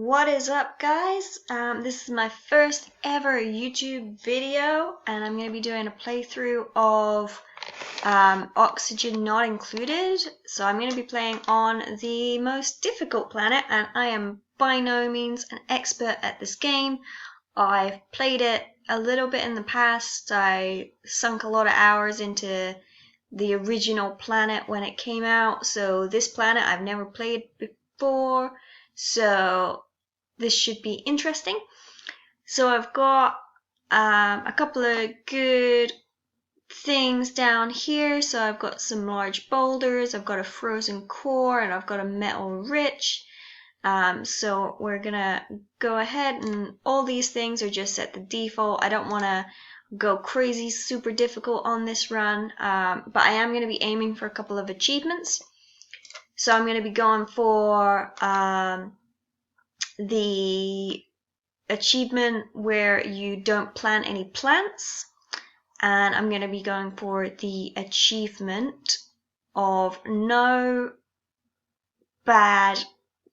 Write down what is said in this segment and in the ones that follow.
What is up, guys? This is my first ever YouTube video, and I'm going to be doing a playthrough of Oxygen Not Included. So I'm going to be playing on the most difficult planet, and I am by no means an expert at this game. I've played it a little bit in the past. I sunk a lot of hours into the original planet when it came out, so this planet I've never played before. So this should be interesting. So I've got a couple of good things down here. So I've got some large boulders, I've got a frozen core, and I've got a metal rich. So we're gonna go ahead, and all these things are just at the default. I don't want to go crazy super difficult on this run, but I am going to be aiming for a couple of achievements. So I'm going to be going for the achievement where you don't plant any plants, and I'm going to be going for the achievement of no bad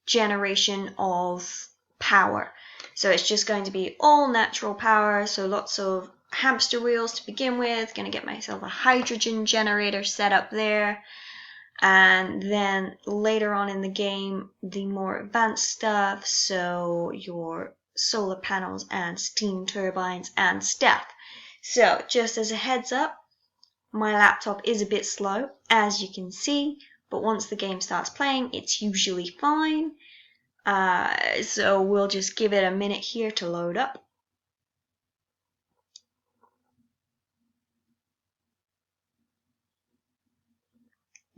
generation of power. So it's just going to be all natural power, so lots of hamster wheels to begin with. Going to get myself a hydrogen generator set up there. And then later on in the game, the more advanced stuff, so your solar panels and steam turbines and stuff. So just as a heads up, my laptop is a bit slow, as you can see, but once the game starts playing, it's usually fine. So we'll just give it a minute here to load up.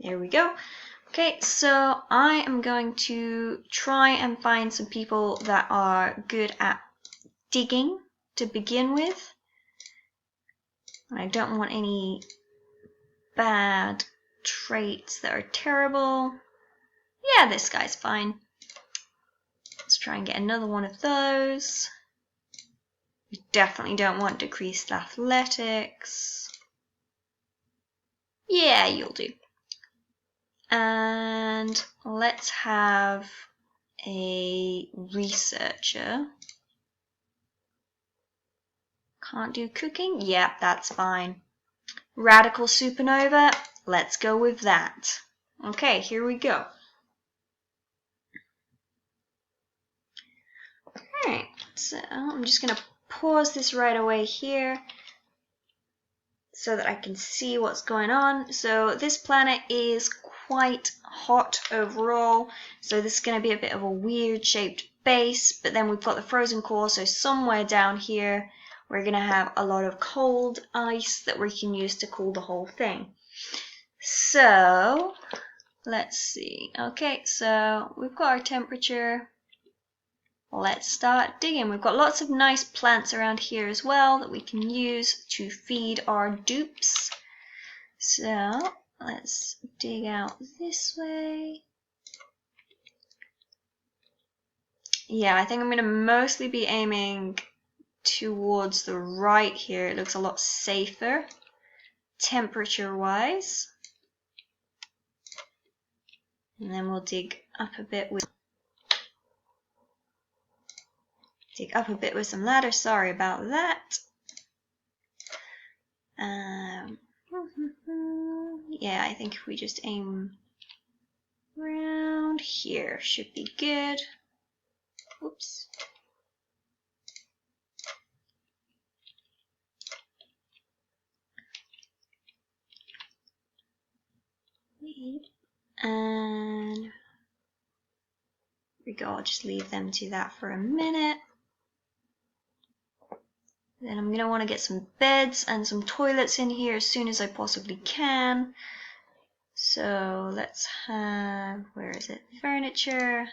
There we go. Okay, so I am going to try and find some people that are good at digging to begin with. I don't want any bad traits that are terrible. Yeah, this guy's fine. Let's try and get another one of those. We definitely don't want decreased athletics. Yeah, you'll do. And let's have a researcher. Can't do cooking? Yep, that's fine. Radical supernova, let's go with that. Okay, here we go. Alright, so I'm just going to pause this right away here so that I can see what's going on. So this planet is quite hot overall, so this is going to be a bit of a weird shaped base, but then we've got the frozen core, so somewhere down here we're going to have a lot of cold ice that we can use to cool the whole thing. So let's see. Okay, so we've got our temperature. Let's start digging. We've got lots of nice plants around here as well that we can use to feed our dupes. So let's dig out this way. Yeah, I think I'm going to mostly be aiming towards the right here. It looks a lot safer temperature-wise. And then we'll dig up a bit with some ladder. Sorry about that. Yeah, I think if we just aim around here, should be good. Oops. And there we go. I'll just leave them to that for a minute. Then I'm going to want to get some beds and some toilets in here as soon as I possibly can. So let's have, where is it? Furniture.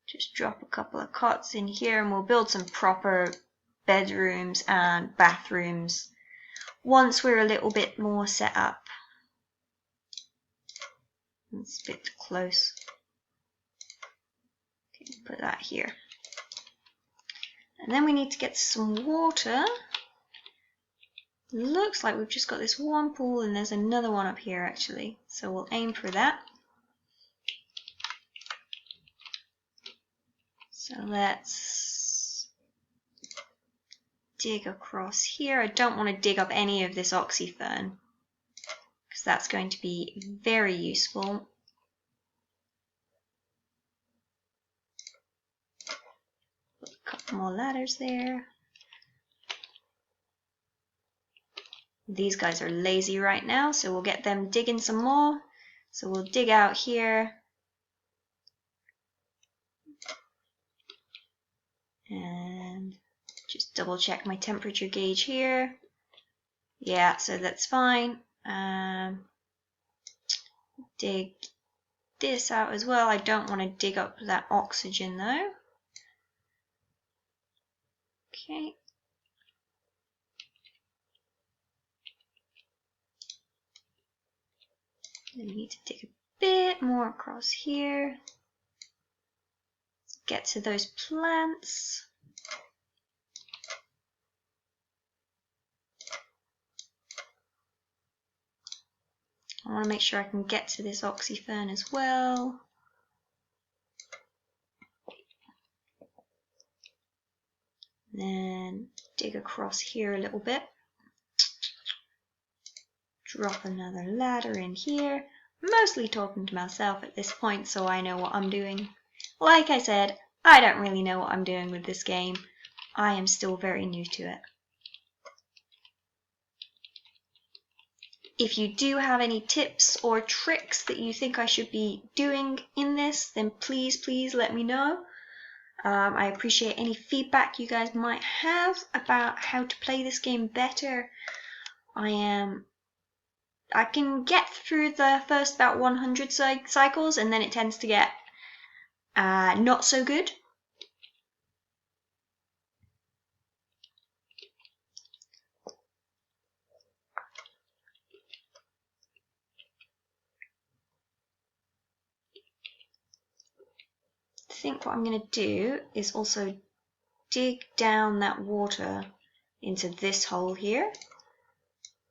Just drop a couple of cots in here and we'll build some proper bedrooms and bathrooms once we're a little bit more set up. It's a bit close. Okay, put that here. And then we need to get some water. Looks like we've just got this one pool and there's another one up here actually. So we'll aim for that. So So let's dig across here. I don't want to dig up any of this oxyfern because that's going to be very useful. Put a couple more ladders there. These guys are lazy right now, so we'll get them digging some more. So we'll dig out here. And just double check my temperature gauge here. Yeah, so that's fine. Dig this out as well. I don't want to dig up that oxygen though. Okay. Then we need to dig a bit more across here. Get to those plants. I want to make sure I can get to this oxyfern as well. Then dig across here a little bit. Drop another ladder in here. Mostly talking to myself at this point so I know what I'm doing. Like I said, I don't really know what I'm doing with this game. I am still very new to it. If you do have any tips or tricks that you think I should be doing in this, then please let me know. I appreciate any feedback you guys might have about how to play this game better. I can get through the first about 100 cycles and then it tends to get not so good. I think what I'm going to do is also dig down that water into this hole here.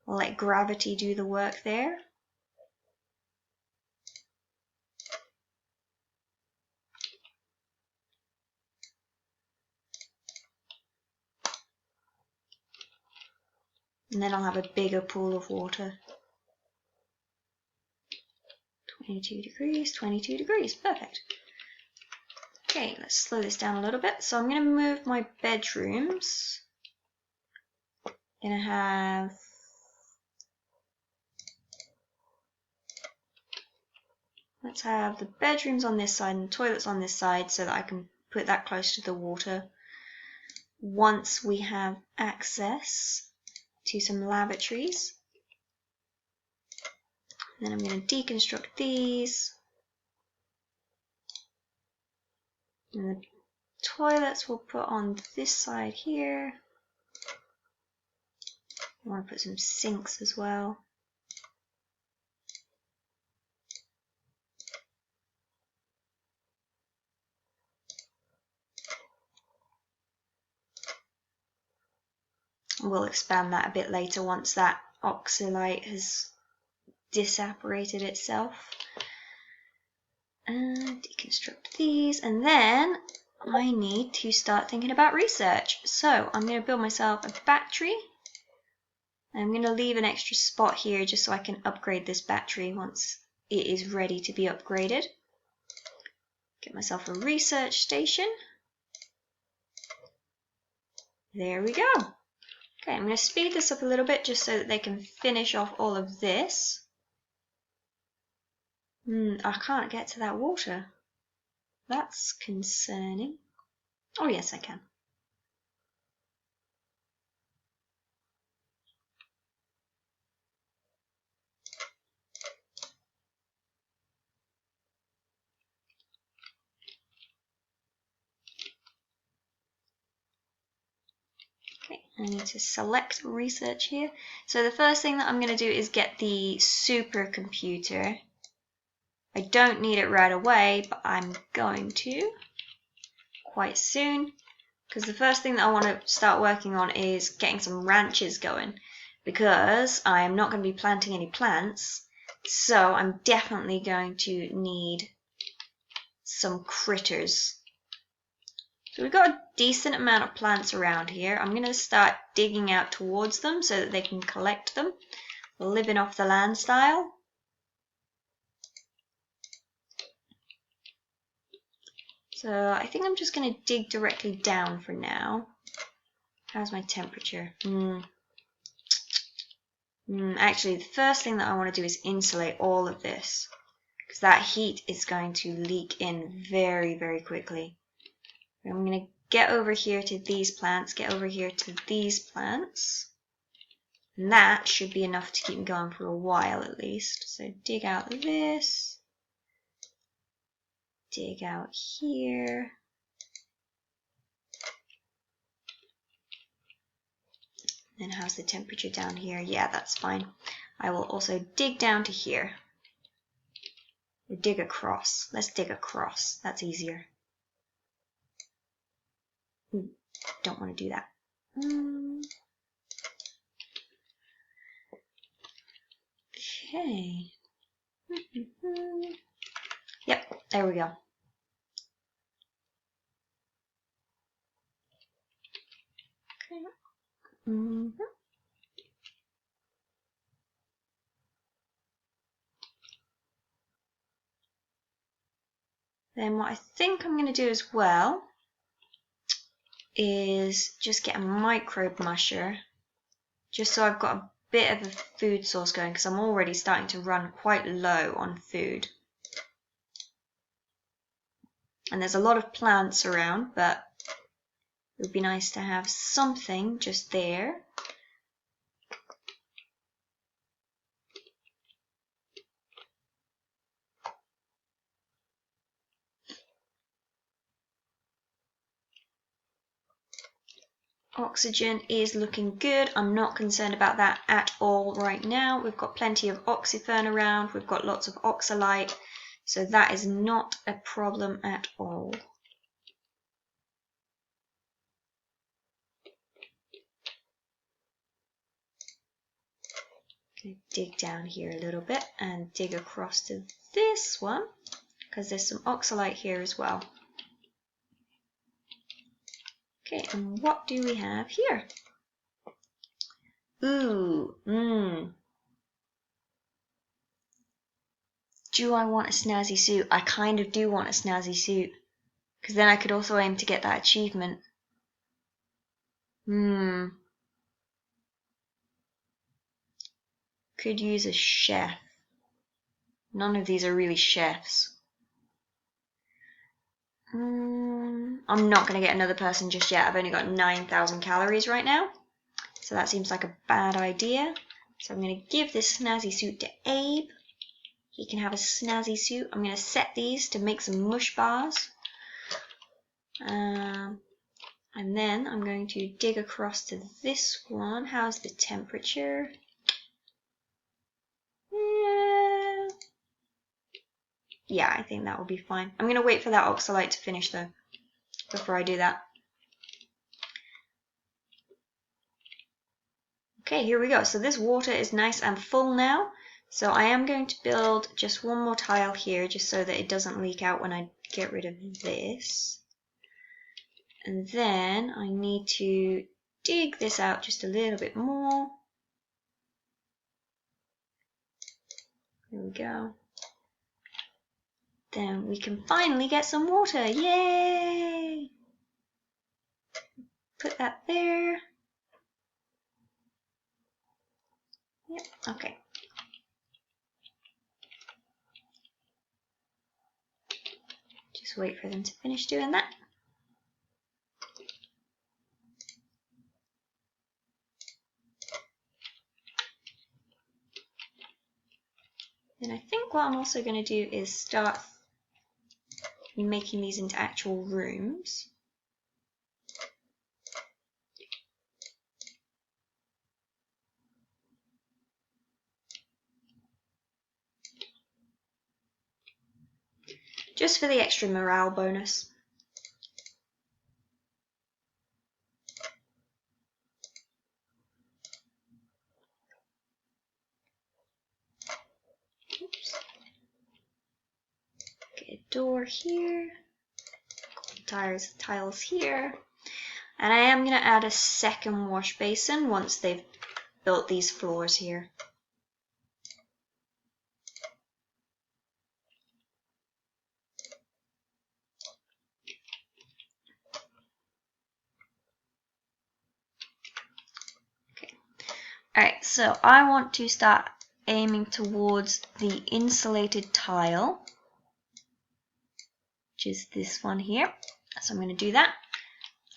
I'll let gravity do the work there. And then I'll have a bigger pool of water. 22 degrees, perfect. Okay, let's slow this down a little bit. So I'm going to move my bedrooms. Let's have the bedrooms on this side and the toilets on this side so that I can put that close to the water. Once we have access to some lavatories. And then I'm going to deconstruct these. And the toilets we'll put on this side here. I want to put some sinks as well. We'll expand that a bit later once that oxalate has disapparated itself. And deconstruct these, and then I need to start thinking about research. So I'm going to build myself a battery. I'm going to leave an extra spot here just so I can upgrade this battery once it is ready to be upgraded. Get myself a research station. There we go. Okay, I'm going to speed this up a little bit just so that they can finish off all of this. I can't get to that water. That's concerning. Oh yes, I can. Okay, I need to select research here. So the first thing that I'm going to do is get the supercomputer. I don't need it right away, but I'm going to quite soon, because the first thing that I want to start working on is getting some ranches going, because I am not going to be planting any plants, so I'm definitely going to need some critters So we've got a decent amount of plants around here. I'm going to start digging out towards them so that they can collect them. Living off the land style. So I think I'm just going to dig directly down for now. How's my temperature? Actually, the first thing that I want to do is insulate all of this, because that heat is going to leak in very, very quickly. I'm going to get over here to these plants, get over here to these plants. And that should be enough to keep me going for a while at least. So dig out this. Dig out here. Then how's the temperature down here? Yeah, that's fine. I will also dig down to here. Or dig across. Let's dig across. That's easier. Ooh, don't want to do that. Okay. Yep, there we go. Okay. Then what I think I'm going to do as well is just get a microbe musher, just so I've got a bit of a food source going, because I'm already starting to run quite low on food. And there's a lot of plants around, but it would be nice to have something just there. Oxygen is looking good. I'm not concerned about that at all right now. We've got plenty of oxyfern around. We've got lots of oxalite. So that is not a problem at all. Dig down here a little bit and dig across to this one, because there's some oxalite here as well. Okay, and what do we have here? Ooh, Do I want a snazzy suit? I kind of do want a snazzy suit, because then I could also aim to get that achievement. Could use a chef. None of these are really chefs. I'm not going to get another person just yet. I've only got 9,000 calories right now. So that seems like a bad idea. So I'm going to give this snazzy suit to Abe. He can have a snazzy suit. I'm going to set these to make some mush bars. And then I'm going to dig across to this one. How's the temperature? Yeah, I think that will be fine. I'm going to wait for that oxalite to finish though, before I do that. Okay, here we go. So this water is nice and full now. So I am going to build just one more tile here, just so that it doesn't leak out when I get rid of this. And then I need to dig this out just a little bit more. There we go. Then we can finally get some water. Yay! Put that there. Yep, okay. Just wait for them to finish doing that. Then I think what I'm also going to do is start making these into actual rooms. Just for the extra morale bonus. Oops. Get a door here. tiles here. And I am going to add a second wash basin once they've built these floors here. Alright, so I want to start aiming towards the insulated tile, which is this one here. So I'm going to do that.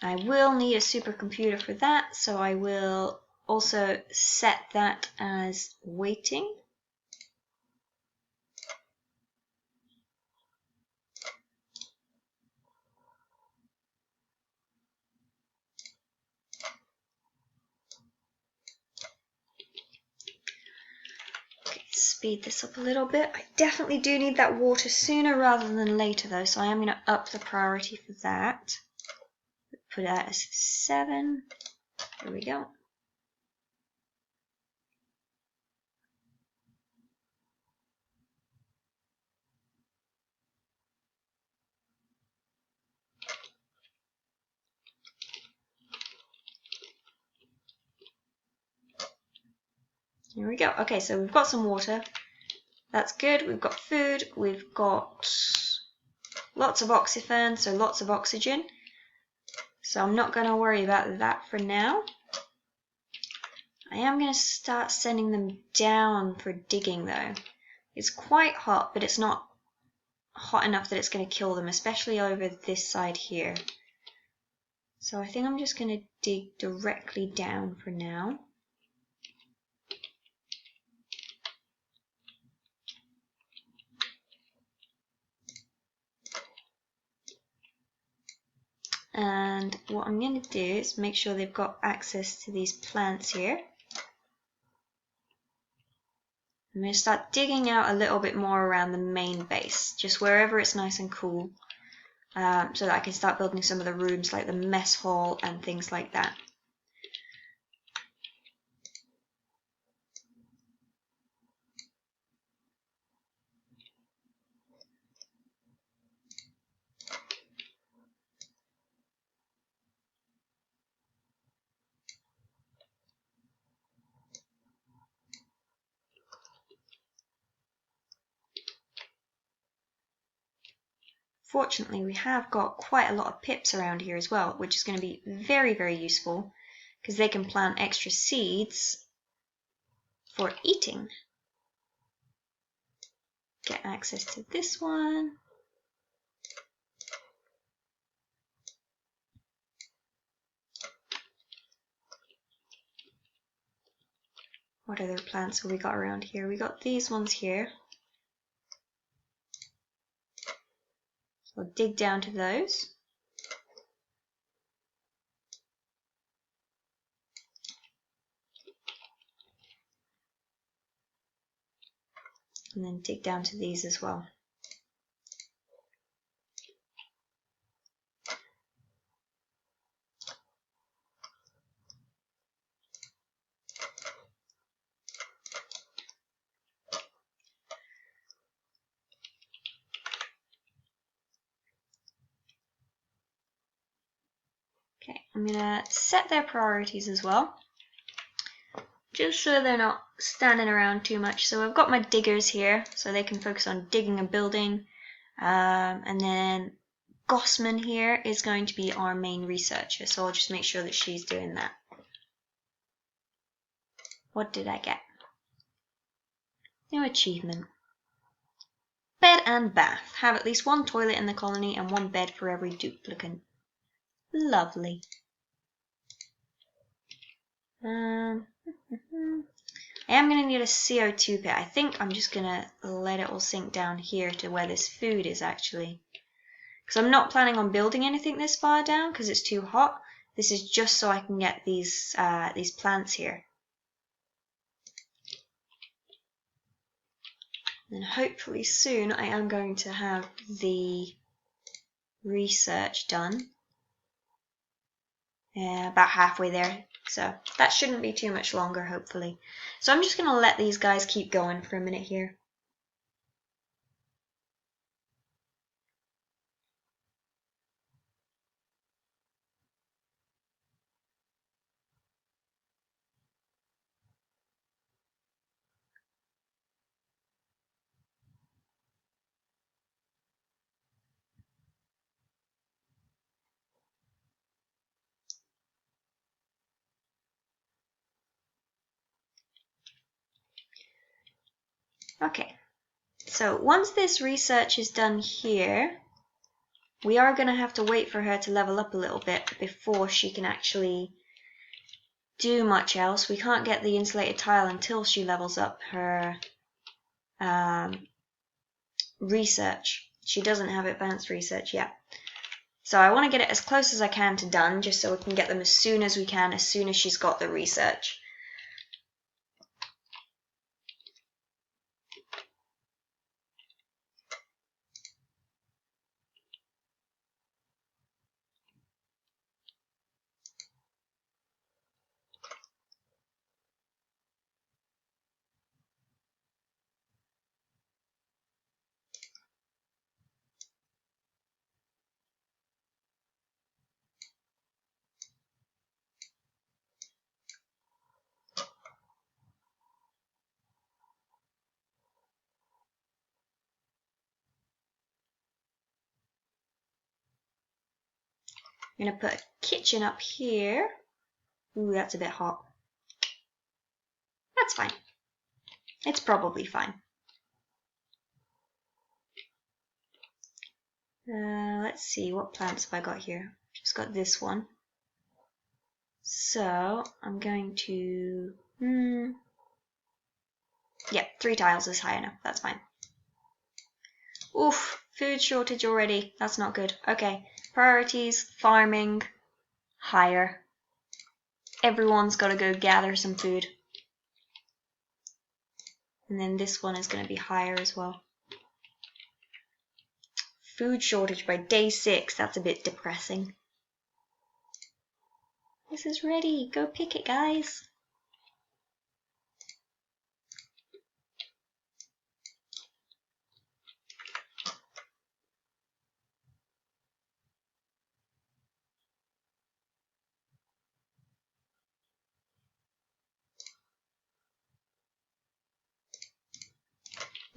I will need a supercomputer for that, so I will also set that as waiting. Speed this up a little bit. I definitely do need that water sooner rather than later though, so I am going to up the priority for that. Put that as 7. There we go. Here we go. Okay, so we've got some water. That's good. We've got food. We've got lots of oxyfen, so lots of oxygen. So I'm not going to worry about that for now. I am going to start sending them down for digging though. It's quite hot, but it's not hot enough that it's going to kill them, especially over this side here. So I think I'm just going to dig directly down for now. And what I'm going to do is make sure they've got access to these plants here. I'm going to start digging out a little bit more around the main base, just wherever it's nice and cool, so that I can start building some of the rooms like the mess hall and things like that. Fortunately, we have got quite a lot of pips around here as well, which is going to be very, very useful because they can plant extra seeds for eating. Get access to this one. What other plants have we got around here? We got these ones here. So I'll dig down to those. And then dig down to these as well. Okay, I'm going to set their priorities as well, just so they're not standing around too much. So I've got my diggers here, so they can focus on digging and building. And then Gossman here is going to be our main researcher, so I'll just make sure that she's doing that. What did I get? New achievement. Bed and bath. Have at least one toilet in the colony and one bed for every duplicant. Lovely. I am going to need a CO2 pit. I think I'm just going to let it all sink down here to where this food is actually. Because I'm not planning on building anything this far down because it's too hot. This is just so I can get these plants here. And hopefully soon I am going to have the research done. About halfway there. So that shouldn't be too much longer, hopefully. So I'm just going to let these guys keep going for a minute here. Okay, so once this research is done here, we are going to have to wait for her to level up a little bit before she can actually do much else. We can't get the insulated tile until she levels up her research. She doesn't have advanced research yet. So I want to get it as close as I can to done, just so we can get them as soon as we can, as soon as she's got the research. I'm going to put a kitchen up here. Ooh, that's a bit hot. That's fine. It's probably fine. Let's see, what plants have I got here? Just got this one. So I'm going to, yeah, 3 tiles is high enough. That's fine. Oof, food shortage already. That's not good. Okay, priorities, farming, higher. Everyone's got to go gather some food. And then this one is going to be higher as well. Food shortage by day 6. That's a bit depressing. This is ready. Go pick it, guys.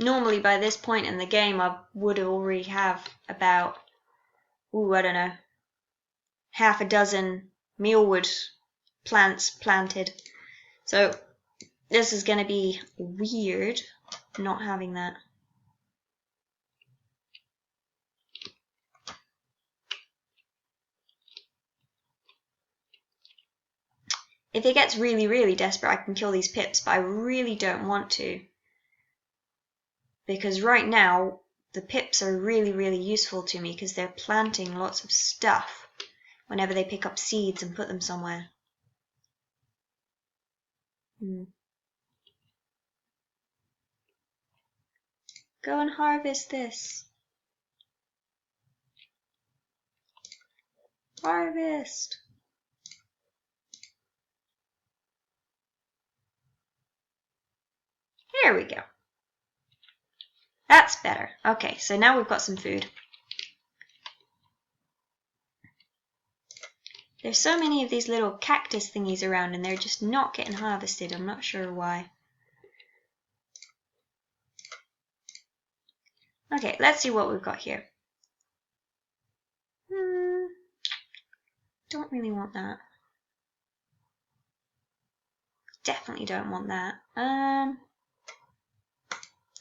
Normally by this point in the game I would already have about, I don't know, half a dozen mealwood plants planted. So this is going to be weird not having that. If it gets really, really desperate, I can kill these pips, but I really don't want to. Because right now, the pips are really, really useful to me because they're planting lots of stuff whenever they pick up seeds and put them somewhere. Go and harvest this. Harvest. There we go. That's better. Okay, so now we've got some food. There's so many of these little cactus thingies around and they're just not getting harvested. I'm not sure why. Okay, let's see what we've got here. Don't really want that. Definitely don't want that.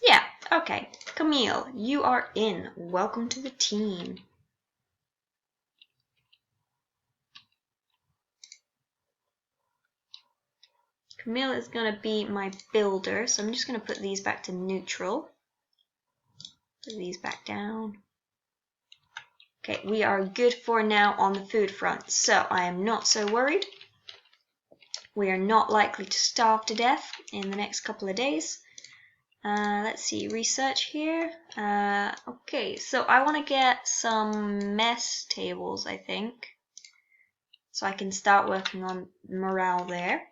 Yeah, okay. Camille, you are in. Welcome to the team. Camille is going to be my builder, so I'm just going to put these back to neutral. Put these back down. Okay, we are good for now on the food front, so I am not so worried. We are not likely to starve to death in the next couple of days. Let's see, research here. Okay, so I want to get some mess tables, I think. So I can start working on morale there.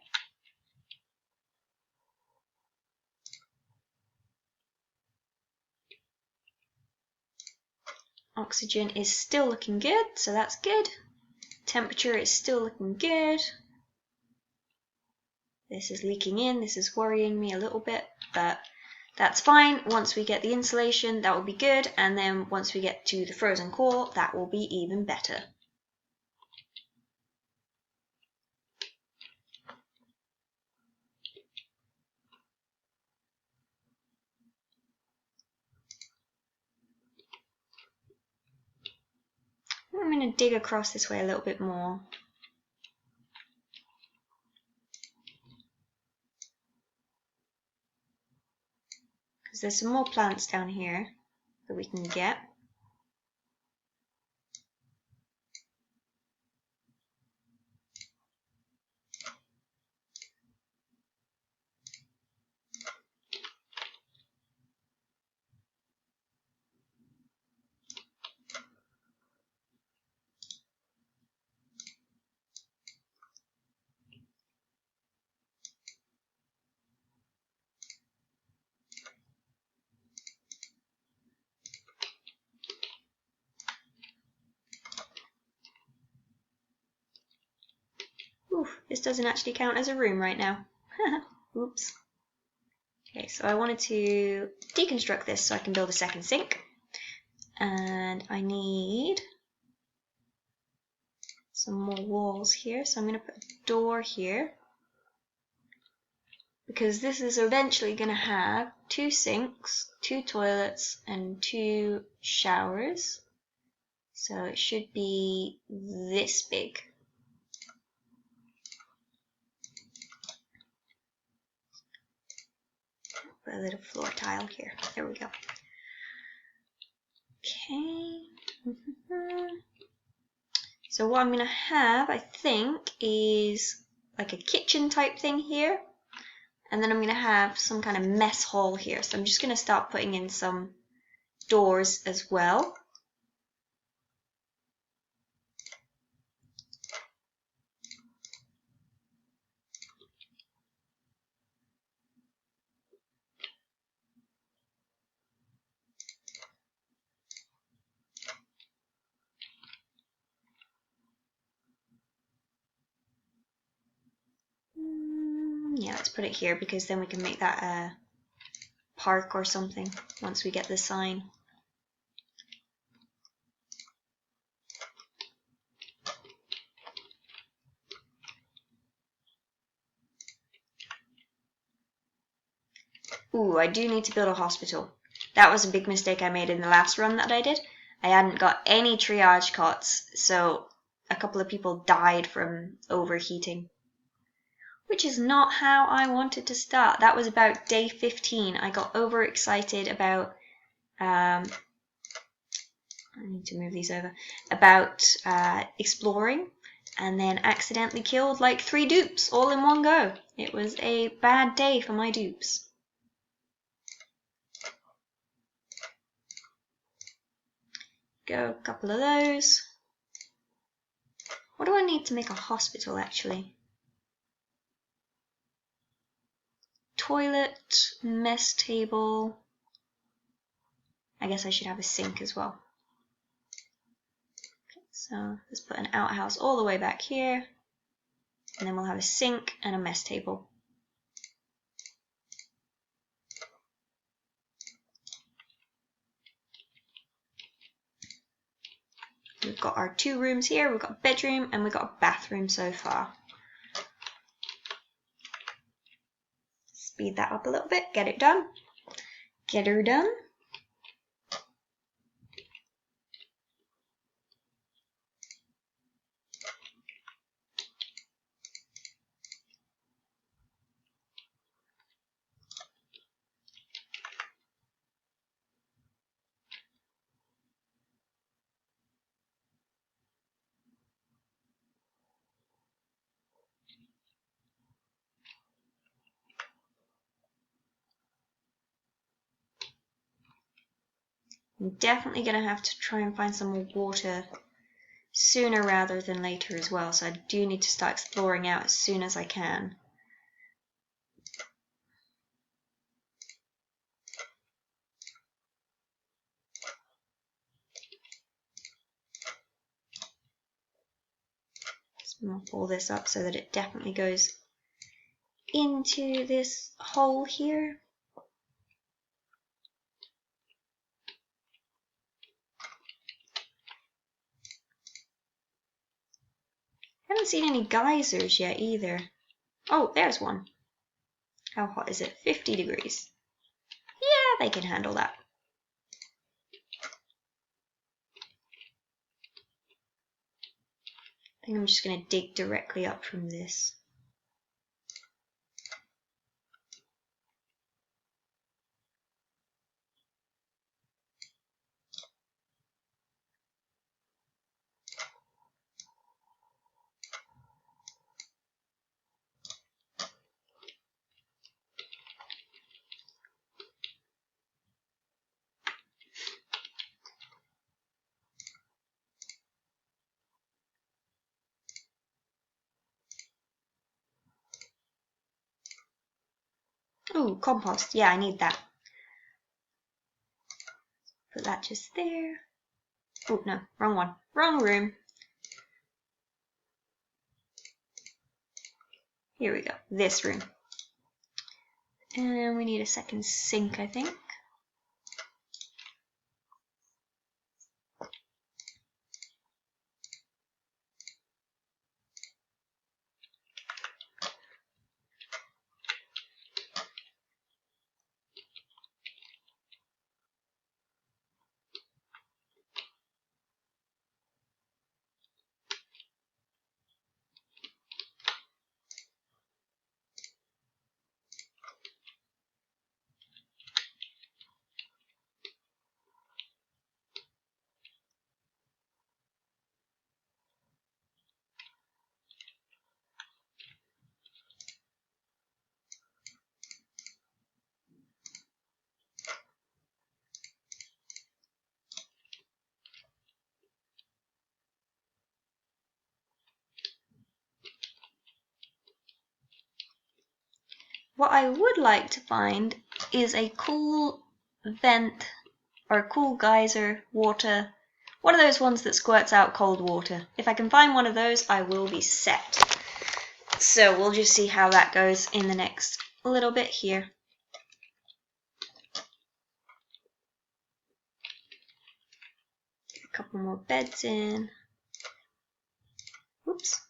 Oxygen is still looking good, so that's good. Temperature is still looking good. This is leaking in, this is worrying me a little bit, but that's fine. Once we get the insulation, that will be good, and then once we get to the frozen core, that will be even better. going to dig across this way a little bit more. Because there's some more plants down here that we can get. Oof, this doesn't actually count as a room right now. Oops. Okay, so I wanted to deconstruct this so I can build a second sink. And I need some more walls here, so I'm going to put a door here. Because this is eventually going to have 2 sinks, 2 toilets, and 2 showers. So it should be this big. Put a little floor tile here. There we go. Okay. So what I'm going to have, I think, is like a kitchen type thing here. And then I'm going to have some kind of mess hall here. So I'm just going to start putting in some doors as well. Yeah, let's put it here because then we can make that a park or something once we get the sign. Ooh, I do need to build a hospital. That was a big mistake I made in the last run that I did. I hadn't got any triage cots, so a couple of people died from overheating. Which is not how I wanted to start. That was about day 15. I got overexcited about, I need to move these over, about exploring, and then accidentally killed like 3 dupes all in one go. It was a bad day for my dupes. Go a couple of those. What do I need to make a hospital actually? Toilet, mess table. I guess I should have a sink as well. Okay, so let's put an outhouse all the way back here. And then we'll have a sink and a mess table. We've got our 2 rooms here. We've got a bedroom and we've got a bathroom so far. Speed that up a little bit, get it done. Get her done. I'm definitely going to have to try and find some more water sooner rather than later as well, so I do need to start exploring out as soon as I can. Just pull this up so that it definitely goes into this hole here. I haven't seen any geysers yet either. Oh, there's one. How hot is it? 50 degrees. Yeah, they can handle that. think I'm just going to dig directly up from this. Ooh, compost. Yeah, I need that. Put that just there. Oh, no, wrong one. Wrong room. Here we go. This room. And we need a second sink, I think. What I would like to find is a cool vent or a cool geyser water. One of those ones that squirts out cold water. If I can find one of those, I will be set. So we'll just see how that goes in the next little bit here. A couple more beds in. Oops.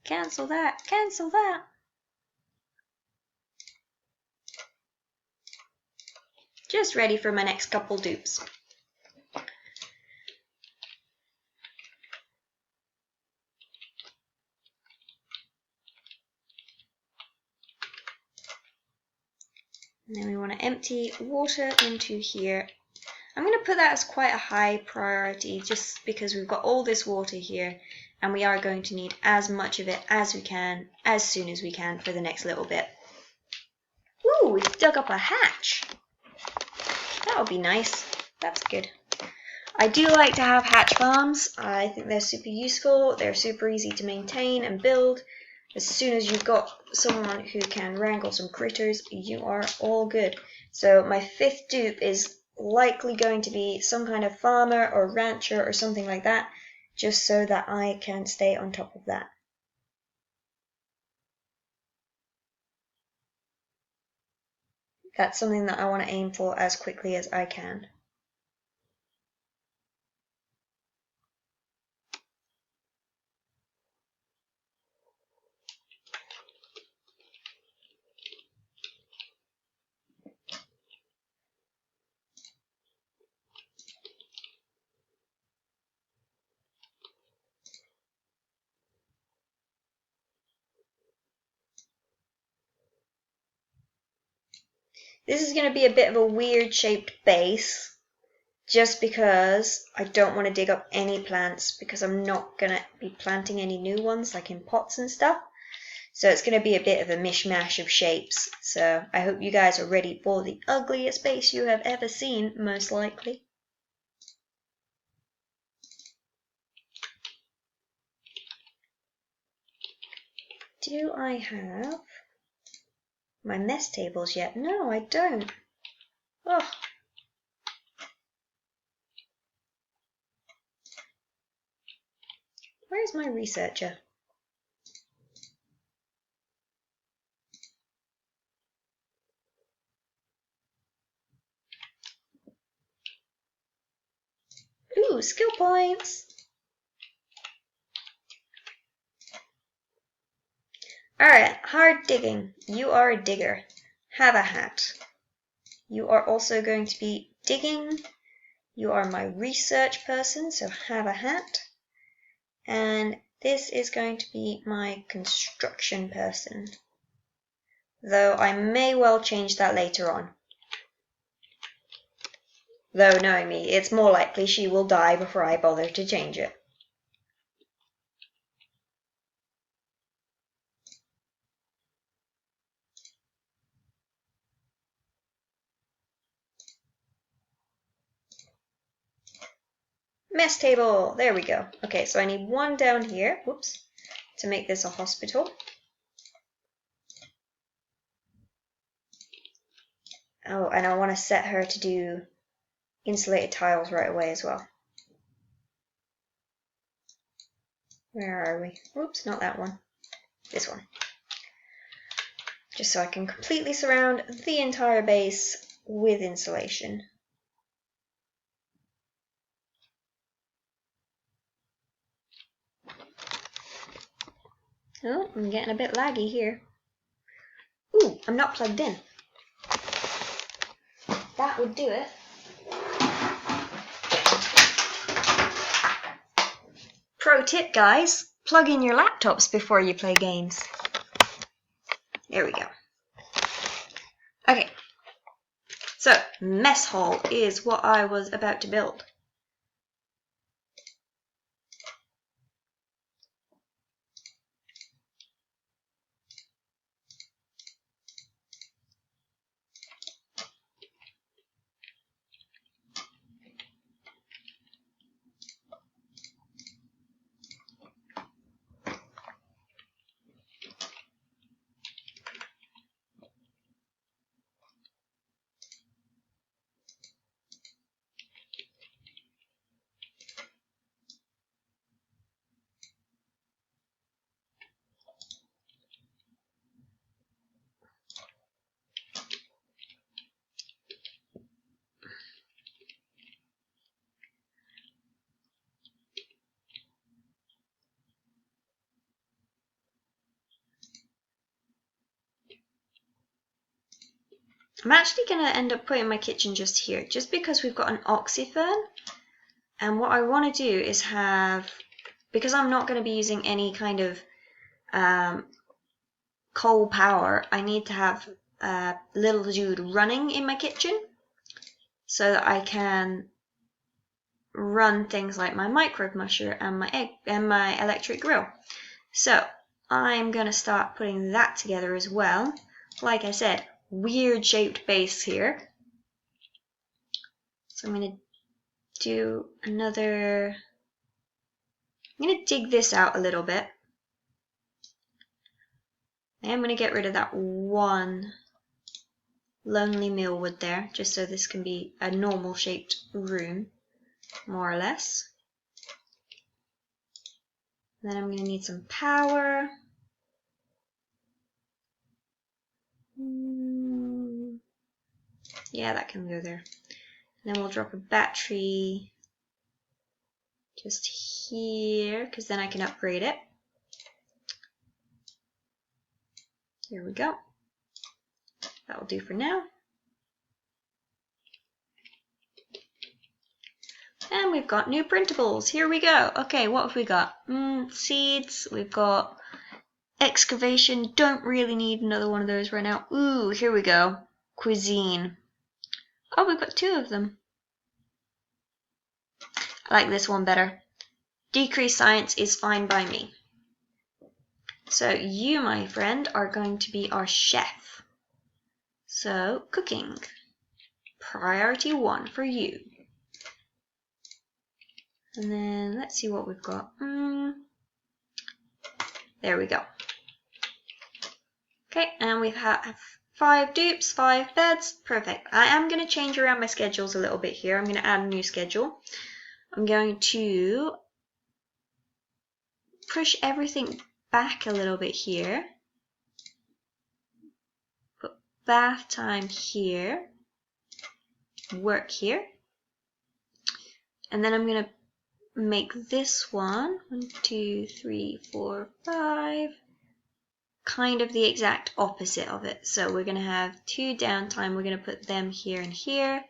Cancel that. Cancel that. Just ready for my next couple dupes. And then we want to empty water into here. I'm going to put that as quite a high priority just because we've got all this water here and we are going to need as much of it as we can, as soon as we can for the next little bit. Ooh, we've dug up a hatch. That would be nice. That's good. I do like to have hatch farms. I think they're super useful. They're super easy to maintain and build. As soon as you've got someone who can wrangle some critters, you are all good. So my 5th dupe is likely going to be some kind of farmer or rancher or something like that, just so that I can stay on top of that. That's something that I want to aim for as quickly as I can. This is going to be a bit of a weird shaped base, just because I don't want to dig up any plants, because I'm not going to be planting any new ones like in pots and stuff. So it's going to be a bit of a mishmash of shapes. So I hope you guys are ready for the ugliest base you have ever seen, most likely. Do I have my mess tables yet? No, I don't. Oh. Where's my researcher? Ooh, skill points! Alright, hard digging. You are a digger. Have a hat. You are also going to be digging. You are my research person, so have a hat. And this is going to be my construction person. Though I may well change that later on. Though knowing me, it's more likely she will die before I bother to change it. Mess table, there we go. Okay, so I need one down here, whoops, to make this a hospital. Oh, and I want to set her to do insulated tiles right away as well. Where are we? Whoops, not that one. This one. Just so I can completely surround the entire base with insulation. Oh, I'm getting a bit laggy here. Ooh, I'm not plugged in. That would do it. Pro tip, guys, plug in your laptops before you play games. There we go. Okay, so mess hall is what I was about to build. I'm actually going to end up putting my kitchen just here, just because we've got an oxyfern. And what I want to do is have, because I'm not going to be using any kind of coal power, I need to have a little dude running in my kitchen so that I can run things like my microwave musher and my egg and my electric grill. So I'm going to start putting that together as well. Like I said, weird shaped base here. So I'm going to do another, I'm going to dig this out a little bit. I'm going to get rid of that one lonely millwood there, just so this can be a normal shaped room, more or less. And then I'm going to need some power. Yeah, that can go there. And then we'll drop a battery just here, because then I can upgrade it. Here we go. That will do for now. And we've got new printables. Here we go. Okay, what have we got? Seeds. We've got excavation. Don't really need another one of those right now. Ooh, here we go. Cuisine. Oh, we've got two of them. I like this one better. Decreased science is fine by me. So you, my friend, are going to be our chef. So, cooking. Priority 1 for you. And then let's see what we've got. There we go. Okay, and we have 5 dupes, 5 beds. Perfect. I am going to change around my schedules a little bit here. I'm going to add a new schedule. I'm going to push everything back a little bit here. Put bath time here. Work here. And then I'm going to make this one 1, 2, 3, 4, 5 kind of the exact opposite of it. So we're going to have 2 downtime. We're going to put them here and here.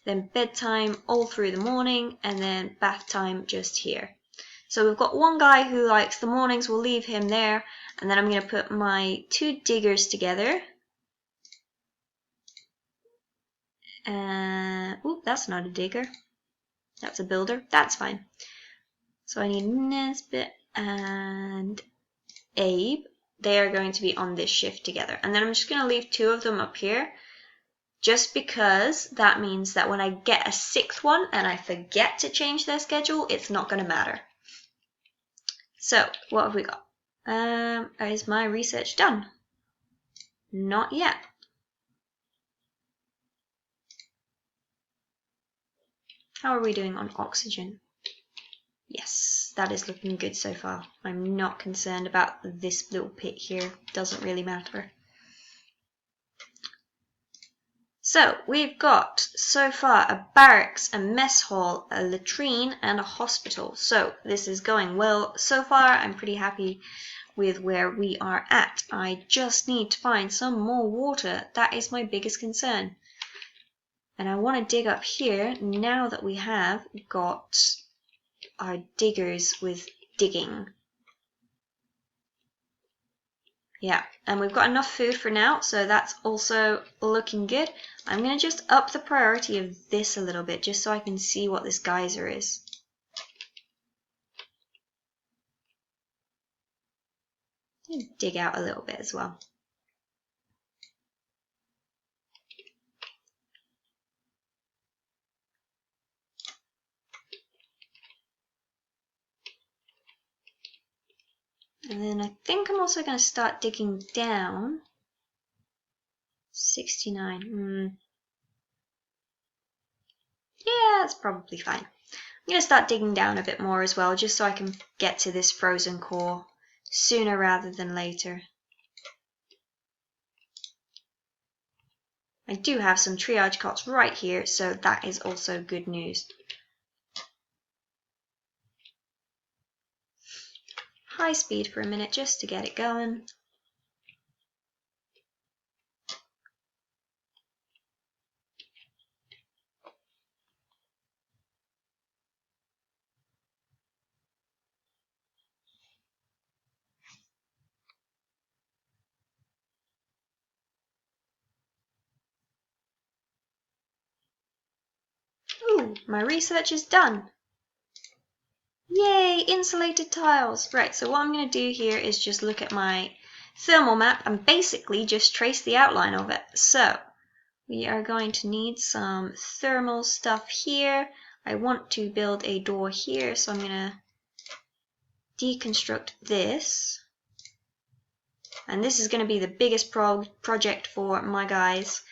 Then bedtime all through the morning, and then bath time just here. So we've got one guy who likes the mornings, we'll leave him there, and then I'm going to put my 2 diggers together. Oop, that's not a digger. That's a builder. That's fine. So I need Nesbit and Abe. They are going to be on this shift together. And then I'm just going to leave 2 of them up here, just because that means that when I get a 6th one and I forget to change their schedule, it's not going to matter. So what have we got? Is my research done? Not yet. How are we doing on oxygen? Yes, that is looking good so far. I'm not concerned about this little pit here. Doesn't really matter. So we've got so far a barracks, a mess hall, a latrine, and a hospital. So this is going well so far. I'm pretty happy with where we are at. I just need to find some more water. That is my biggest concern. And I want to dig up here now that we have got our diggers with digging. Yeah, and we've got enough food for now, so that's also looking good. I'm going to just up the priority of this a little bit, just so I can see what this geyser is. Dig out a little bit as well. And then I think I'm also going to start digging down. 69. Yeah, that's probably fine. I'm going to start digging down a bit more as well, just so I can get to this frozen core sooner rather than later. I do have some triage cots right here, so that is also good news. High speed for a minute just to get it going. Ooh, my research is done. Yay, insulated tiles. Right, so what I'm going to do here is just look at my thermal map and basically just trace the outline of it. So we are going to need some thermal stuff here. I want to build a door here, so I'm going to deconstruct this. And this is going to be the biggest project for my guys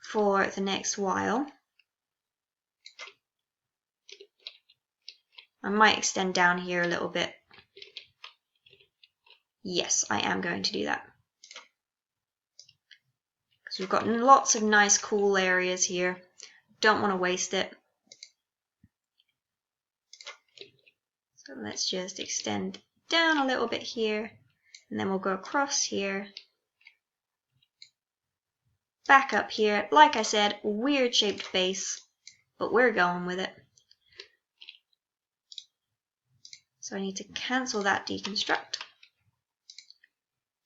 for the next while. I might extend down here a little bit. Yes, I am going to do that. Because we've got lots of nice cool areas here. Don't want to waste it. So let's just extend down a little bit here. And then we'll go across here. Back up here. Like I said, weird shaped base. But we're going with it. So I need to cancel that deconstruct.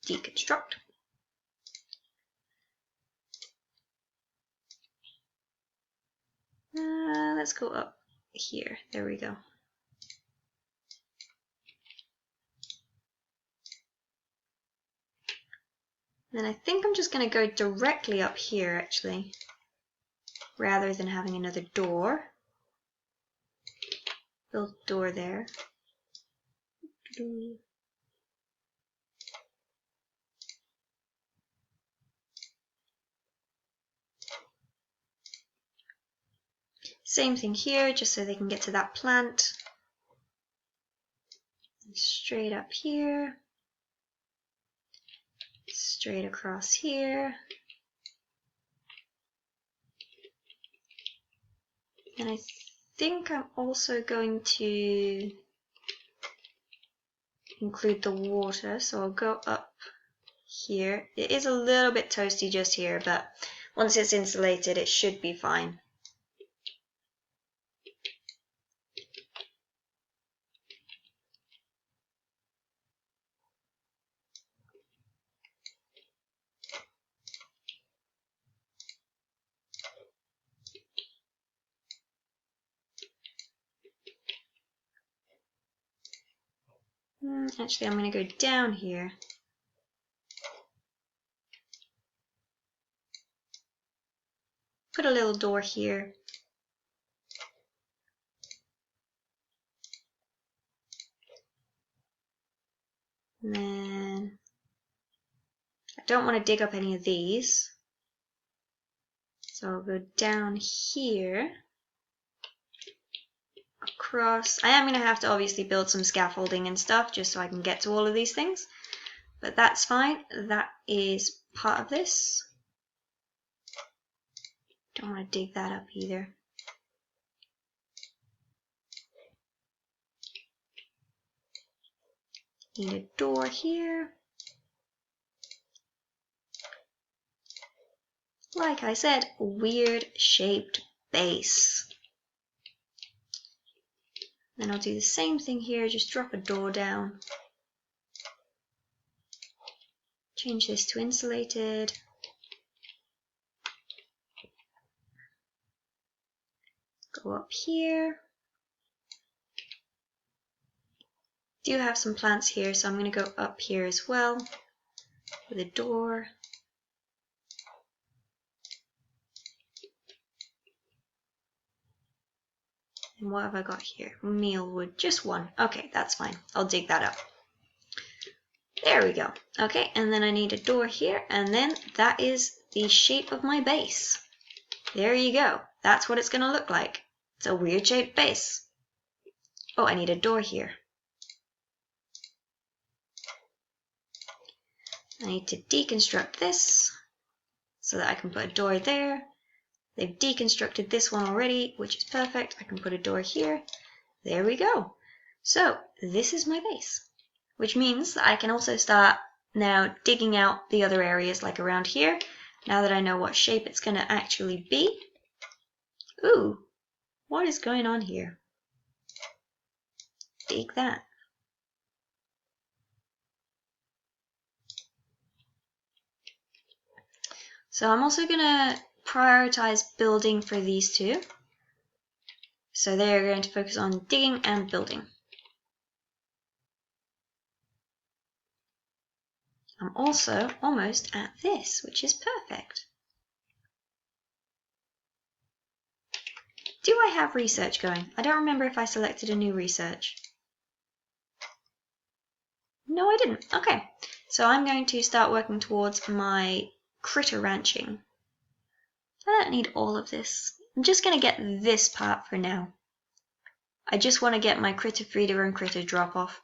Deconstruct. Let's go up here. There we go. Then I think I'm just going to go directly up here actually, rather than having another door. Build a door there. Same thing here, just so they can get to that plant. Straight up here. Straight across here. And I think I'm also going to include the water, so I'll go up here. It is a little bit toasty just here, but once it's insulated it should be fine. Actually, I'm going to go down here. Put a little door here. And then I don't want to dig up any of these. So I'll go down here. Across. I am going to have to obviously build some scaffolding and stuff just so I can get to all of these things. But that's fine. That is part of this. Don't want to dig that up either. Need a door here. Like I said, weird shaped base. Then I'll do the same thing here, just drop a door down. Change this to insulated. Go up here. Do have some plants here, so I'm going to go up here as well with a door. And what have I got here? Mealwood, just one. Okay, that's fine. I'll dig that up. There we go. Okay, and then I need a door here, and then that is the shape of my base. There you go. That's what it's going to look like. It's a weird shaped base. Oh, I need a door here. I need to deconstruct this so that I can put a door there. They've deconstructed this one already, which is perfect. I can put a door here. There we go. So this is my base, which means that I can also start now digging out the other areas like around here, now that I know what shape it's going to actually be. Ooh, what is going on here? Dig that. So I'm also going to prioritize building for these two. So they're going to focus on digging and building. I'm also almost at this, which is perfect. Do I have research going? I don't remember if I selected a new research. No, I didn't. Okay, so I'm going to start working towards my critter ranching. I don't need all of this. I'm just going to get this part for now. I just want to get my critter feeder and critter drop off.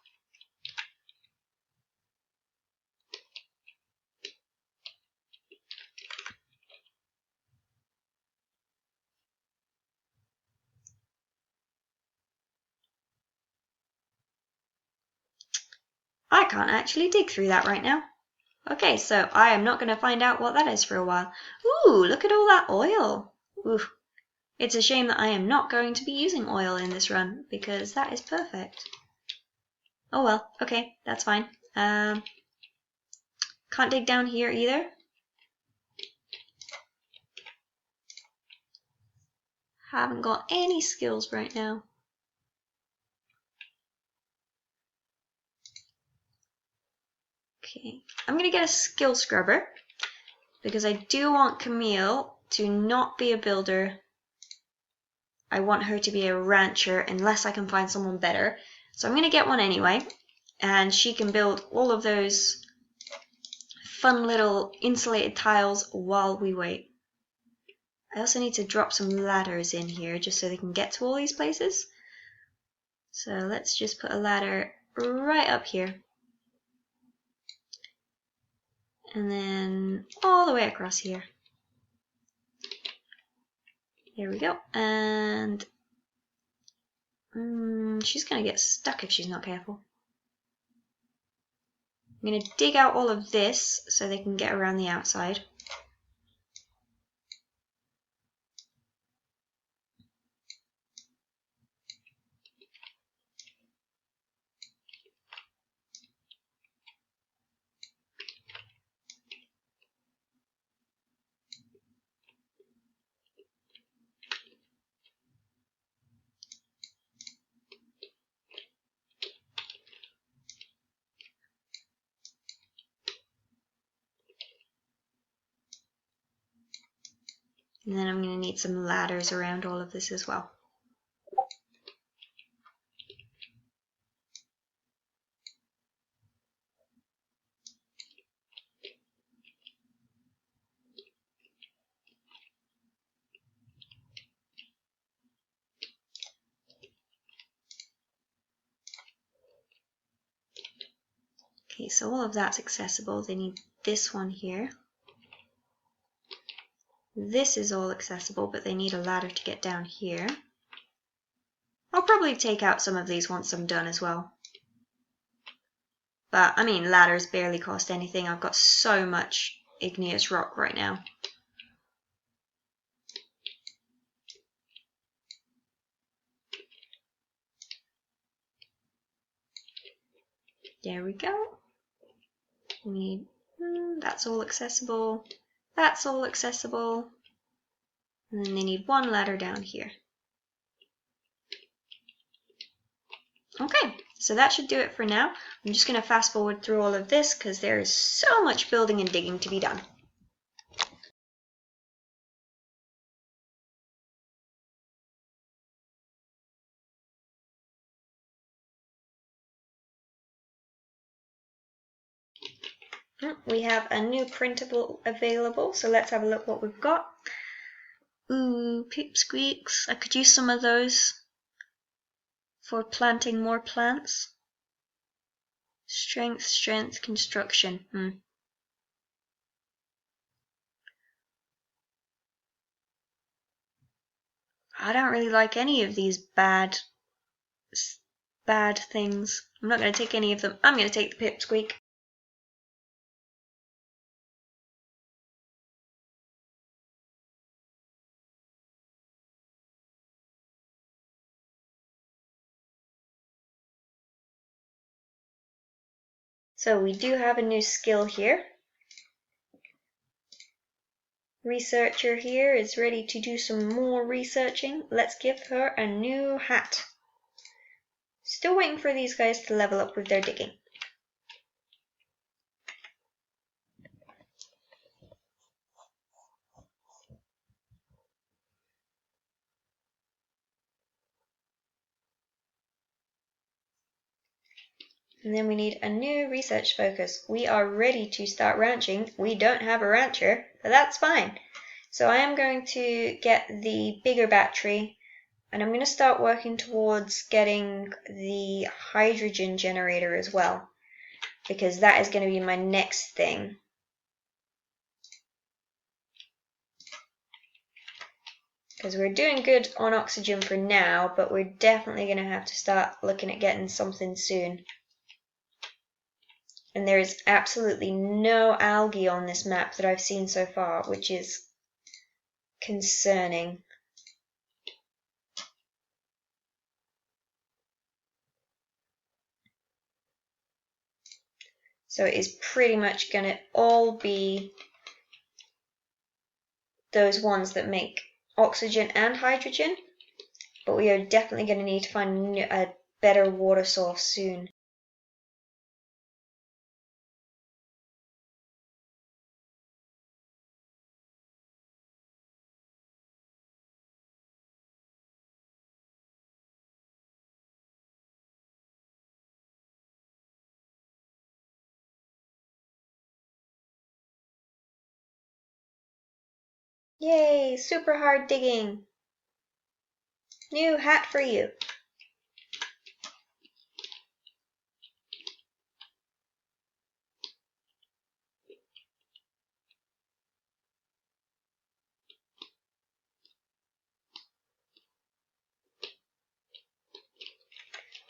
I can't actually dig through that right now. Okay, so I am not going to find out what that is for a while. Ooh, look at all that oil. Ooh. It's a shame that I am not going to be using oil in this run, because that is perfect. Oh well, okay, that's fine. Can't dig down here either. Haven't got any skills right now. Okay, I'm going to get a skill scrubber, because I do want Camille to not be a builder. I want her to be a rancher unless I can find someone better. So I'm going to get one anyway, and she can build all of those fun little insulated tiles while we wait. I also need to drop some ladders in here just so they can get to all these places. So let's just put a ladder right up here. And then all the way across here. There we go. And she's going to get stuck if she's not careful. I'm going to dig out all of this so they can get around the outside. And then I'm going to need some ladders around all of this as well. Okay, so all of that's accessible. They need this one here. This is all accessible, but they need a ladder to get down here. I'll probably take out some of these once I'm done as well. But, I mean, ladders barely cost anything. I've got so much igneous rock right now. There we go. We need, that's all accessible. That's all accessible. And then they need one ladder down here. Okay, so that should do it for now. I'm just going to fast forward through all of this because there is so much building and digging to be done. We have a new printable available, so let's have a look what we've got. Ooh, pipsqueaks. I could use some of those for planting more plants. Strength, construction. I don't really like any of these bad things. I'm not going to take any of them. I'm going to take the pipsqueak. So we do have a new skill here. Researcher here is ready to do some more researching. Let's give her a new hat. Still waiting for these guys to level up with their digging. And then we need a new research focus. We are ready to start ranching. We don't have a rancher, but that's fine. So I am going to get the bigger battery, and I'm going to start working towards getting the hydrogen generator as well, because that is going to be my next thing. Because we're doing good on oxygen for now, but we're definitely going to have to start looking at getting something soon. And there is absolutely no algae on this map that I've seen so far, which is concerning. So it is pretty much going to all be those ones that make oxygen and hydrogen, but we are definitely going to need to find a better water source soon. Yay, super hard digging. New hat for you.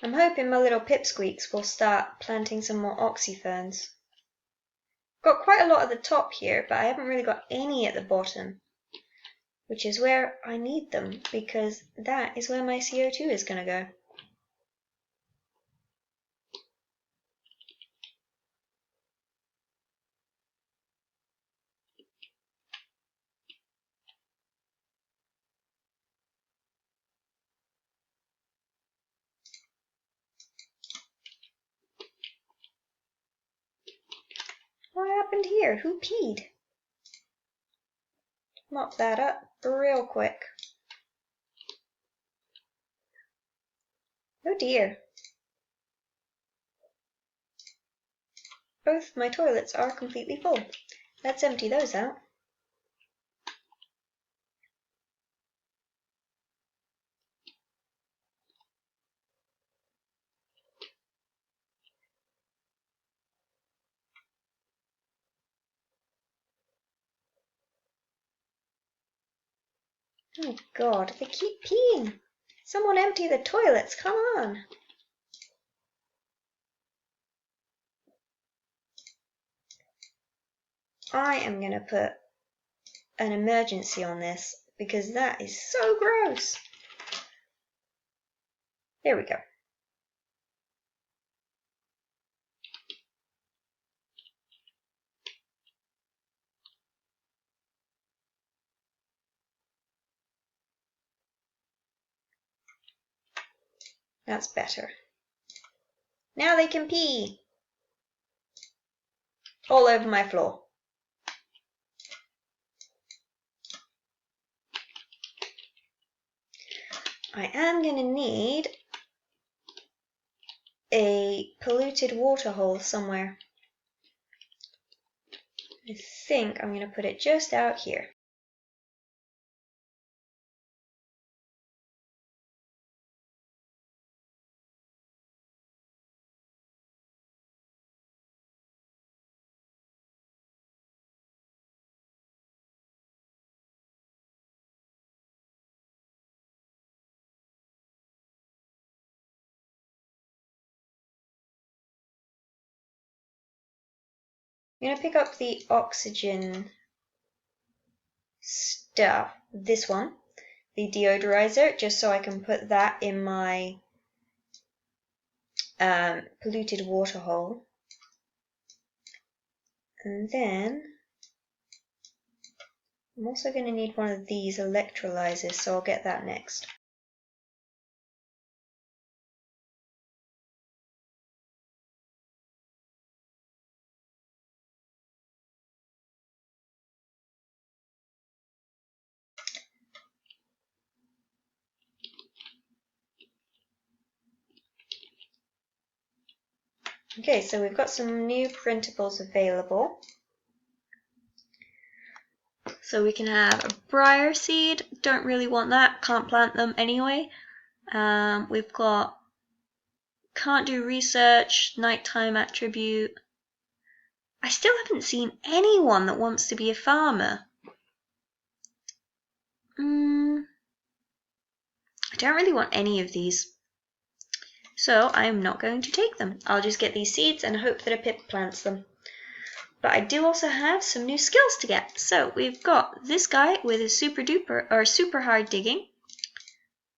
I'm hoping my little pipsqueaks will start planting some more oxyferns. Got quite a lot at the top here, but I haven't really got any at the bottom, which is where I need them, because that is where my CO2 is going to go. What happened here? Who peed? mop that up real quick. Oh dear. Both my toilets are completely full. Let's empty those out. Oh God, they keep peeing. Someone empty the toilets, come on. I am going to put an emergency on this because that is so gross. There we go. That's better. Now they can pee. All over my floor. I am going to need a polluted water hole somewhere. I think I'm going to put it just out here. I'm going to pick up the oxygen stuff, this one, the deodorizer, just so I can put that in my polluted water hole. And then I'm also going to need one of these electrolyzers, so I'll get that next. Okay, so we've got some new printables available. So we can have a briar seed, don't really want that, can't plant them anyway. We've got can't do research, nighttime attribute. I still haven't seen anyone that wants to be a farmer. I don't really want any of these. So I'm not going to take them. I'll just get these seeds and hope that a pip plants them. But I do also have some new skills to get. So we've got this guy with a super duper or super hard digging.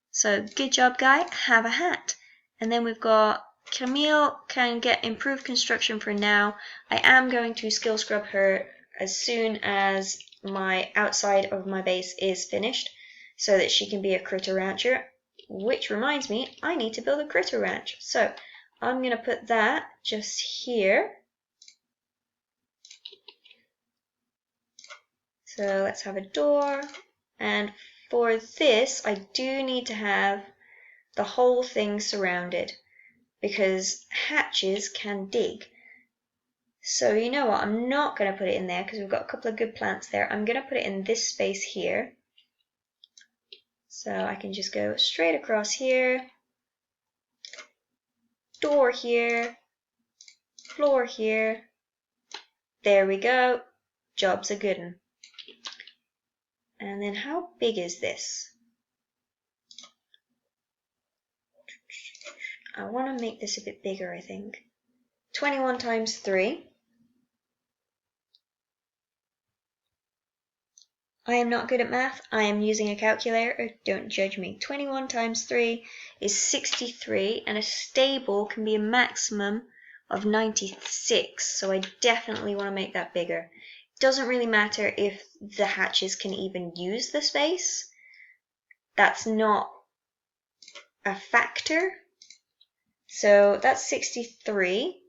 So good job, guy, have a hat. And then we've got Camille can get improved construction for now. I am going to skill scrub her as soon as my outside of my base is finished so that she can be a critter rancher. Which reminds me, I need to build a critter ranch. So I'm going to put that just here. So let's have a door. And for this, I do need to have the whole thing surrounded because hatches can dig. So you know what, I'm not going to put it in there because we've got a couple of good plants there. I'm going to put it in this space here. So I can just go straight across here, door here, floor here. There we go. Job's a good one. And then how big is this? I want to make this a bit bigger, I think. 21 times 3. I am not good at math. I am using a calculator. Don't judge me. 21 times 3 is 63, and a stable can be a maximum of 96. So I definitely want to make that bigger. It doesn't really matter if the hatches can even use the space. That's not a factor. So that's 63,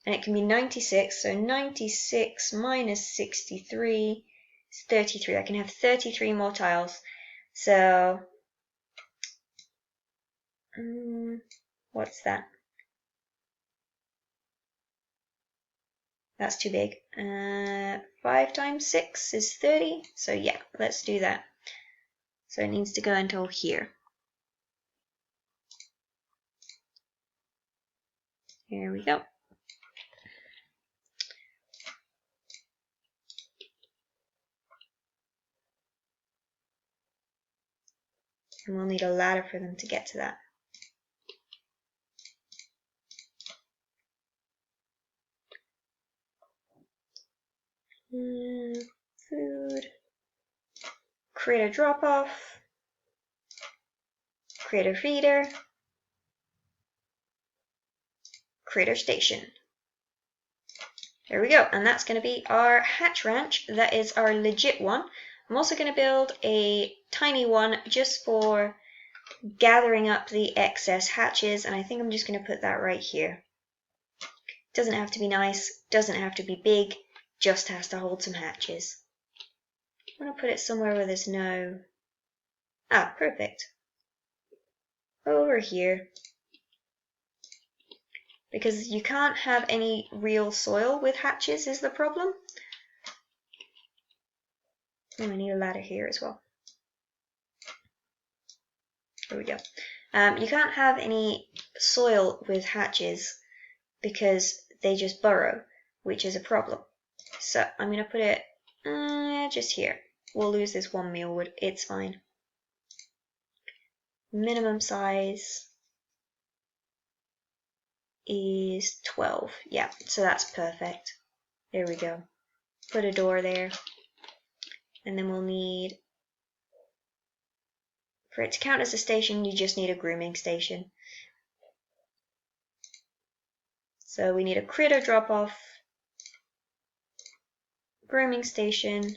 and it can be 96. So 96 minus 63. It's 33. I can have 33 more tiles. So, what's that? That's too big. 5 times 6 is 30. So yeah, let's do that. So it needs to go until here. Here we go. And we'll need a ladder for them to get to that. Food. Create a drop-off. Create a feeder. Creator station. There we go, and that's going to be our hatch ranch. That is our legit one. I'm also going to build a tiny one just for gathering up the excess hatches, and I think I'm just going to put that right here. Doesn't have to be nice, doesn't have to be big, just has to hold some hatches. I'm going to put it somewhere where there's no... Ah, perfect. Over here. Because you can't have any real soil with hatches is the problem. Oh, I need a ladder here as well. There we go. You can't have any soil with hatches because they just burrow, which is a problem. So I'm going to put it just here. We'll lose this 1 mealwood, it's fine. Minimum size is 12. Yeah, so that's perfect. There we go. Put a door there. And then we'll need, for it to count as a station, you just need a grooming station. So we need a critter drop-off, grooming station,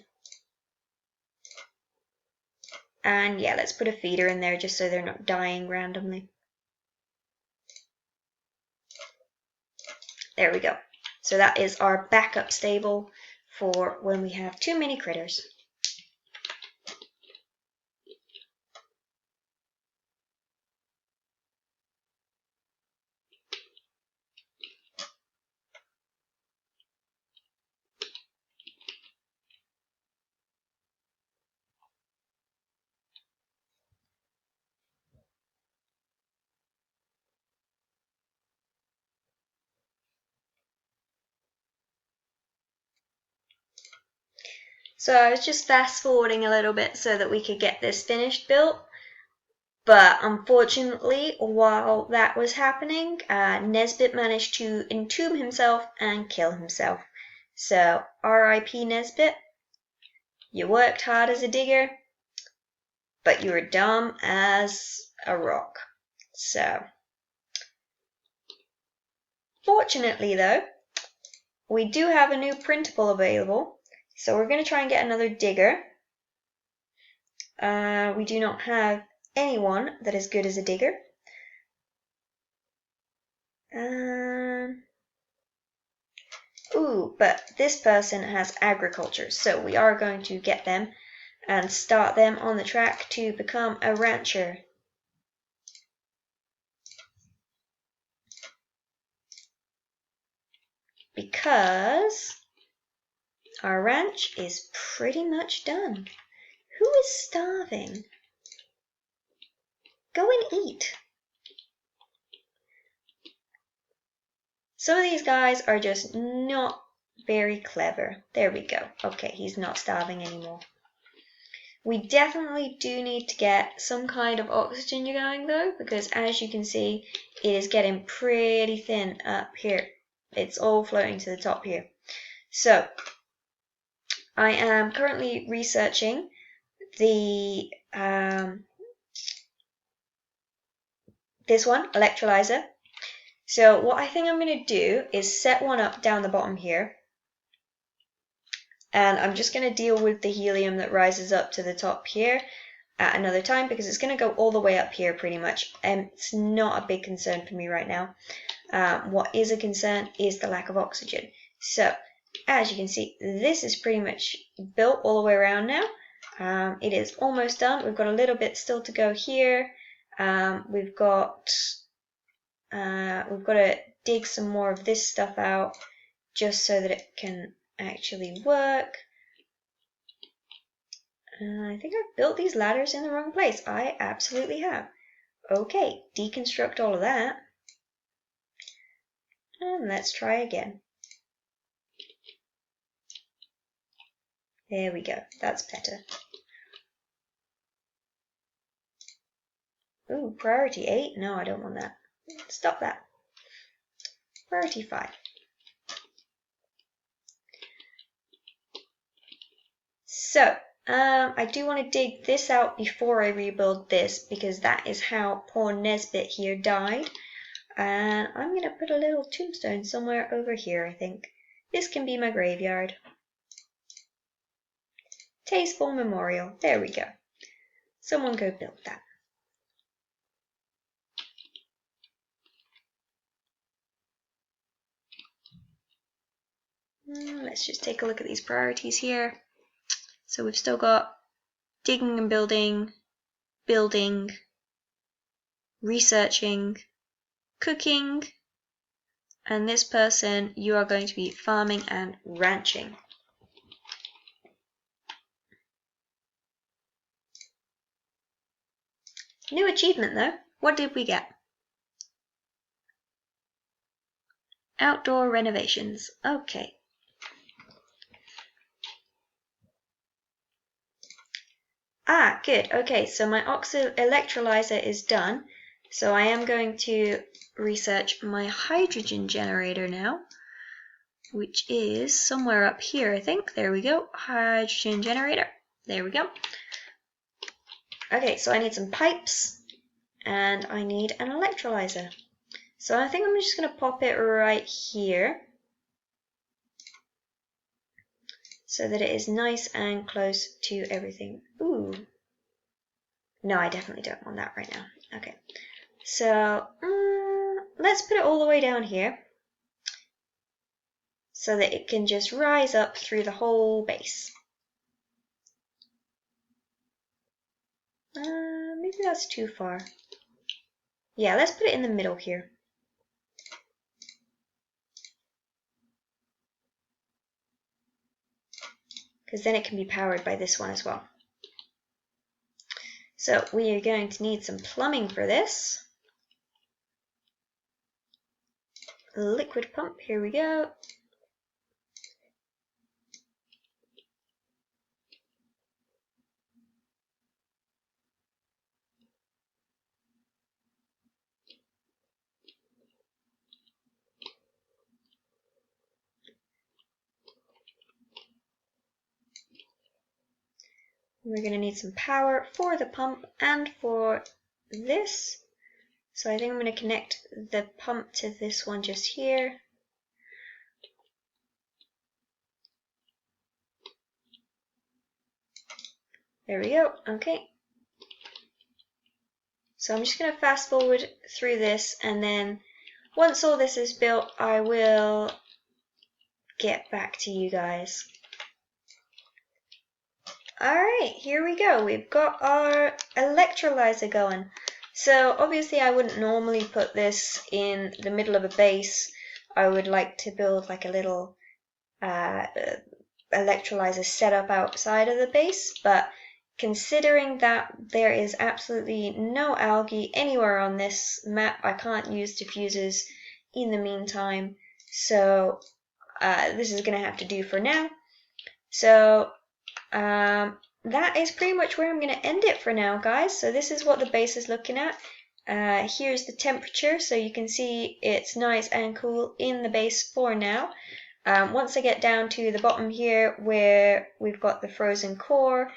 and yeah, let's put a feeder in there just so they're not dying randomly. There we go. So that is our backup stable for when we have too many critters. So I was just fast forwarding a little bit so that we could get this finished built. But unfortunately, while that was happening, Nesbit managed to entomb himself and kill himself. So R.I.P. Nesbit, you worked hard as a digger, but you were dumb as a rock. So, fortunately though, we do have a new printable available. So we're going to try and get another digger. We do not have anyone that is good as a digger. But this person has agriculture, so we are going to get them and start them on the track to become a rancher. Because our ranch is pretty much done. Who is starving? Go and eat. Some of these guys are just not very clever. There we go. Okay, he's not starving anymore. We definitely do need to get some kind of oxygen going though, because as you can see, it is getting pretty thin up here. It's all floating to the top here. So, I am currently researching the this one, electrolyzer. So what I think I'm going to do is set one up down the bottom here. And I'm just going to deal with the helium that rises up to the top here at another time because it's going to go all the way up here pretty much. And it's not a big concern for me right now. What is a concern is the lack of oxygen. So as you can see, this is pretty much built all the way around now. It is almost done. We've got a little bit still to go here. We've got to dig some more of this stuff out just so that it can actually work. I think I've built these ladders in the wrong place. I absolutely have. Okay, deconstruct all of that. And let's try again. There we go. That's better. Ooh, priority 8? No, I don't want that. Stop that. Priority 5. So, I do want to dig this out before I rebuild this, because that is how poor Nesbit here died. And I'm going to put a little tombstone somewhere over here, I think. This can be my graveyard. Tasteful memorial. There we go. Someone go build that. Let's just take a look at these priorities here. So we've still got digging and building, building, researching, cooking, and this person, you are going to be farming and ranching. New achievement though. What did we get? Outdoor renovations. Okay. Ah, good. Okay, so my electrolyzer is done. So I am going to research my hydrogen generator now, which is somewhere up here, I think. There we go. Hydrogen generator. There we go. Okay, so I need some pipes and I need an electrolyzer. So I think I'm just going to pop it right here so that it is nice and close to everything. Ooh. No, I definitely don't want that right now. Okay. So let's put it all the way down here so that it can just rise up through the whole base. Maybe that's too far. Yeah, let's put it in the middle here. Because then it can be powered by this one as well. So we are going to need some plumbing for this. Liquid pump, here we go. We're going to need some power for the pump and for this. So I think I'm going to connect the pump to this one just here. There we go. Okay. So I'm just going to fast forward through this, and then once all this is built, I will get back to you guys. Alright, here we go. We've got our electrolyzer going. So obviously I wouldn't normally put this in the middle of a base. I would like to build like a little electrolyzer setup outside of the base, but considering that there is absolutely no algae anywhere on this map, I can't use diffusers in the meantime, so this is going to have to do for now. So that is pretty much where I'm going to end it for now, guys. So this is what the base is looking at. Here's the temperature, so you can see it's nice and cool in the base for now. Once I get down to the bottom here where we've got the frozen core,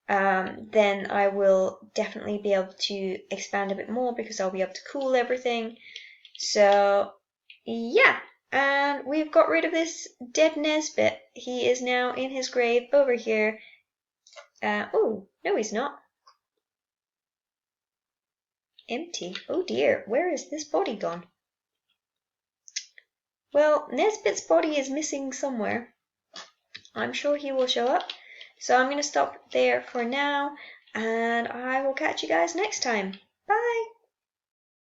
then I will definitely be able to expand a bit more because I'll be able to cool everything. So yeah, and we've got rid of this dead Nesbit. He is now in his grave over here. Oh, no he's not. Empty. Oh dear, where is this body gone? Well, Nesbit's body is missing somewhere. I'm sure he will show up. So I'm going to stop there for now, and I will catch you guys next time.